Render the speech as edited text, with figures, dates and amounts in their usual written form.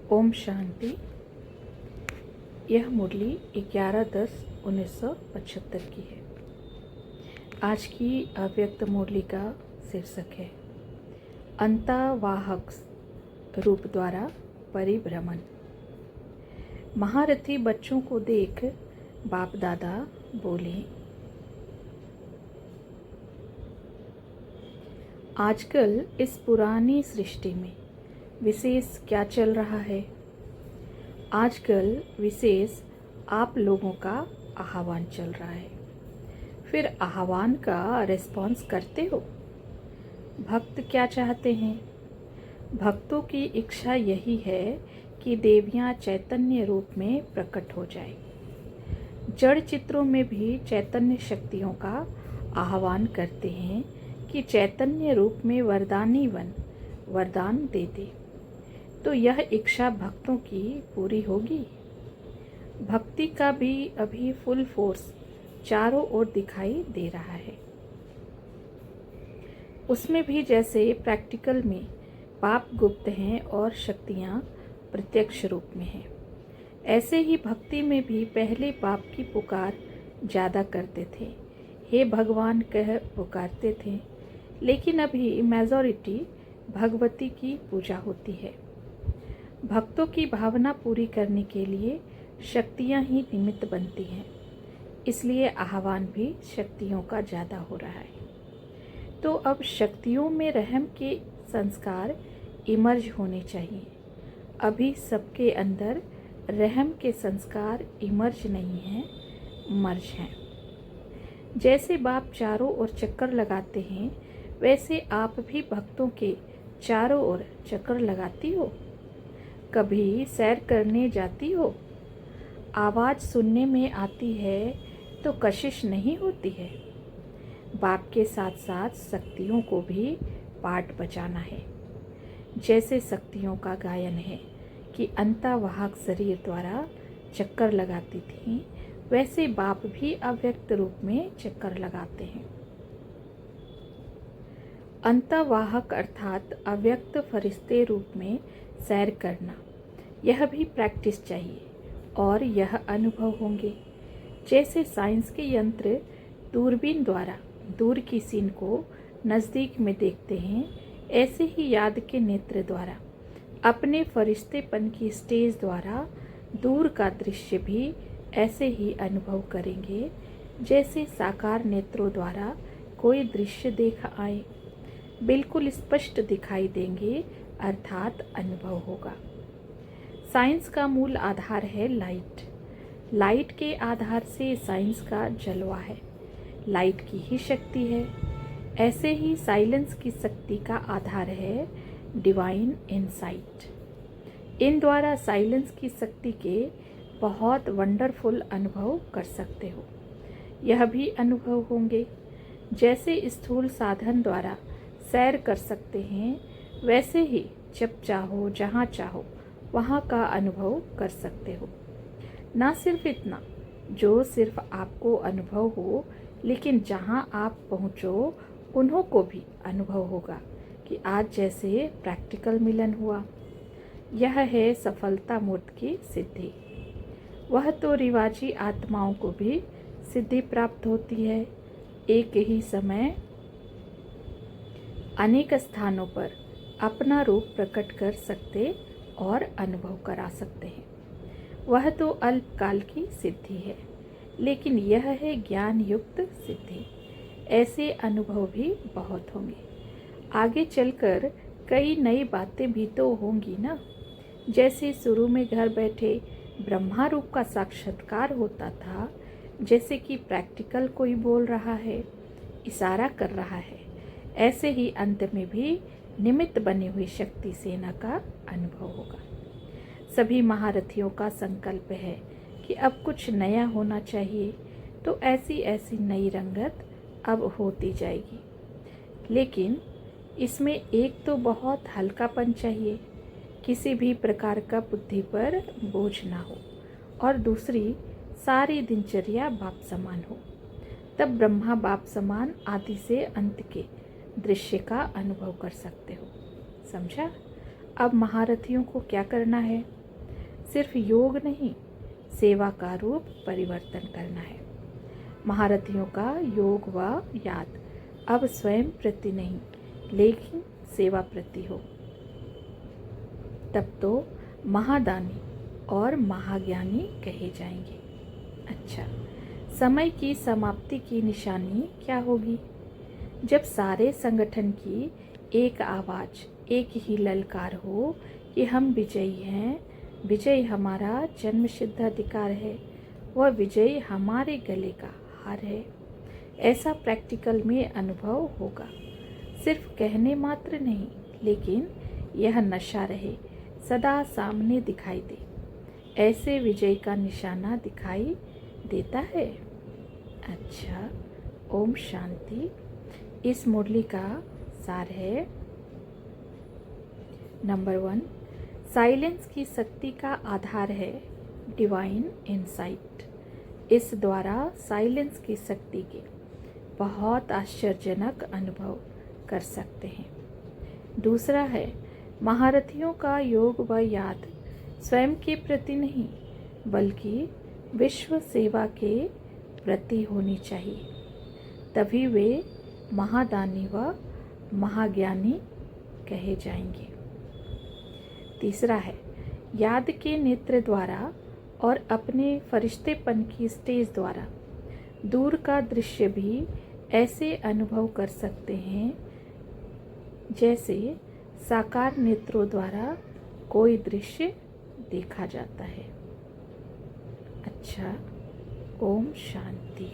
ओम शांति। यह मुरली 11/10/1975 की है। आज की अव्यक्त मुरली का शीर्षक है अंतवाहक रूप द्वारा परिभ्रमण। महारथी बच्चों को देख बाप दादा बोले, आजकल इस पुरानी सृष्टि में विशेष क्या चल रहा है? आजकल विशेष आप लोगों का आह्वान चल रहा है। फिर आह्वान का रिस्पॉन्स करते हो? भक्त क्या चाहते हैं? भक्तों की इच्छा यही है कि देवियां चैतन्य रूप में प्रकट हो जाए। जड़ चित्रों में भी चैतन्य शक्तियों का आह्वान करते हैं कि चैतन्य रूप में वरदानी बन वरदान दे दे। तो यह इच्छा भक्तों की पूरी होगी। भक्ति का भी अभी फुल फोर्स चारों ओर दिखाई दे रहा है। उसमें भी जैसे प्रैक्टिकल में पाप गुप्त हैं और शक्तियाँ प्रत्यक्ष रूप में हैं, ऐसे ही भक्ति में भी पहले पाप की पुकार ज़्यादा करते थे, हे भगवान कह पुकारते थे। लेकिन अभी मेजॉरिटी भगवती की पूजा होती है। भक्तों की भावना पूरी करने के लिए शक्तियाँ ही निमित्त बनती हैं, इसलिए आह्वान भी शक्तियों का ज़्यादा हो रहा है। तो अब शक्तियों में रहम के संस्कार इमर्ज होने चाहिए। अभी सबके अंदर रहम के संस्कार इमर्ज नहीं हैं, मर्ज हैं। जैसे बाप चारों ओर चक्कर लगाते हैं, वैसे आप भी भक्तों के चारों ओर चक्कर लगाती हो। कभी सैर करने जाती हो? आवाज़ सुनने में आती है तो कशिश नहीं होती है। बाप के साथ साथ शक्तियों को भी पाठ बजाना है। जैसे शक्तियों का गायन है कि अंतवाहक शरीर द्वारा चक्कर लगाती थी, वैसे बाप भी अव्यक्त रूप में चक्कर लगाते हैं। अंतवाहक अर्थात अव्यक्त फरिश्ते रूप में सैर करना, यह भी प्रैक्टिस चाहिए और यह अनुभव होंगे। जैसे साइंस के यंत्र दूरबीन द्वारा दूर की सीन को नज़दीक में देखते हैं, ऐसे ही याद के नेत्र द्वारा अपने फरिश्तेपन की स्टेज द्वारा दूर का दृश्य भी ऐसे ही अनुभव करेंगे, जैसे साकार नेत्रों द्वारा कोई दृश्य देख आए। बिल्कुल स्पष्ट दिखाई देंगे, अर्थात अनुभव होगा। साइंस का मूल आधार है लाइट। लाइट के आधार से साइंस का जलवा है। लाइट की ही शक्ति है। ऐसे ही साइलेंस की शक्ति का आधार है डिवाइन इनसाइट। इन द्वारा साइलेंस की शक्ति के बहुत वंडरफुल अनुभव कर सकते हो। यह भी अनुभव होंगे। जैसे स्थूल साधन द्वारा सैर कर सकते हैं, वैसे ही जब चाहो जहाँ चाहो वहाँ का अनुभव कर सकते हो। ना सिर्फ इतना जो सिर्फ आपको अनुभव हो, लेकिन जहाँ आप पहुँचो उन्हों को भी अनुभव होगा कि आज जैसे प्रैक्टिकल मिलन हुआ। यह है सफलता मूर्त की सिद्धि। वह तो रिवाजी आत्माओं को भी सिद्धि प्राप्त होती है। एक ही समय अनेक स्थानों पर अपना रूप प्रकट कर सकते और अनुभव करा सकते हैं। वह तो अल्पकाल की सिद्धि है, लेकिन यह है ज्ञान युक्त सिद्धि। ऐसे अनुभव भी बहुत होंगे। आगे चलकर कई नई बातें भी तो होंगी ना। जैसे शुरू में घर बैठे ब्रह्मा रूप का साक्षात्कार होता था, जैसे कि प्रैक्टिकल कोई बोल रहा है, इशारा कर रहा है, ऐसे ही अंत में भी निमित्त बनी हुई शक्ति सेना का अनुभव होगा। सभी महारथियों का संकल्प है कि अब कुछ नया होना चाहिए, तो ऐसी ऐसी नई रंगत अब होती जाएगी। लेकिन इसमें एक तो बहुत हल्कापन चाहिए, किसी भी प्रकार का बुद्धि पर बोझ ना हो, और दूसरी सारी दिनचर्या बाप समान हो। तब ब्रह्मा बाप समान आदि से अंत के दृश्य का अनुभव कर सकते हो। समझा? अब महारथियों को क्या करना है? सिर्फ योग नहीं, सेवा का रूप परिवर्तन करना है। महारथियों का योग व याद अब स्वयं प्रति नहीं, लेकिन सेवा प्रति हो। तब तो महादानी और महाज्ञानी कहे जाएंगे। अच्छा, समय की समाप्ति की निशानी क्या होगी? जब सारे संगठन की एक आवाज़, एक ही ललकार हो कि हम विजयी हैं, विजय हमारा जन्मसिद्ध अधिकार है, वह विजय हमारे गले का हार है। ऐसा प्रैक्टिकल में अनुभव होगा। सिर्फ कहने मात्र नहीं, लेकिन यह नशा रहे, सदा सामने दिखाई दे। ऐसे विजय का निशाना दिखाई देता है। अच्छा, ओम शांति। इस मुरली का सार है, नंबर 1, साइलेंस की शक्ति का आधार है डिवाइन इनसाइट। इस द्वारा साइलेंस की शक्ति के बहुत आश्चर्यजनक अनुभव कर सकते हैं। दूसरा है, महारथियों का योग व याद स्वयं के प्रति नहीं, बल्कि विश्व सेवा के प्रति होनी चाहिए। तभी वे महादानी व महाज्ञानी कहे जाएंगे। तीसरा है, याद के नेत्र द्वारा और अपने फरिश्तेपन की स्टेज द्वारा दूर का दृश्य भी ऐसे अनुभव कर सकते हैं जैसे साकार नेत्रों द्वारा कोई दृश्य देखा जाता है। अच्छा, ओम शांति।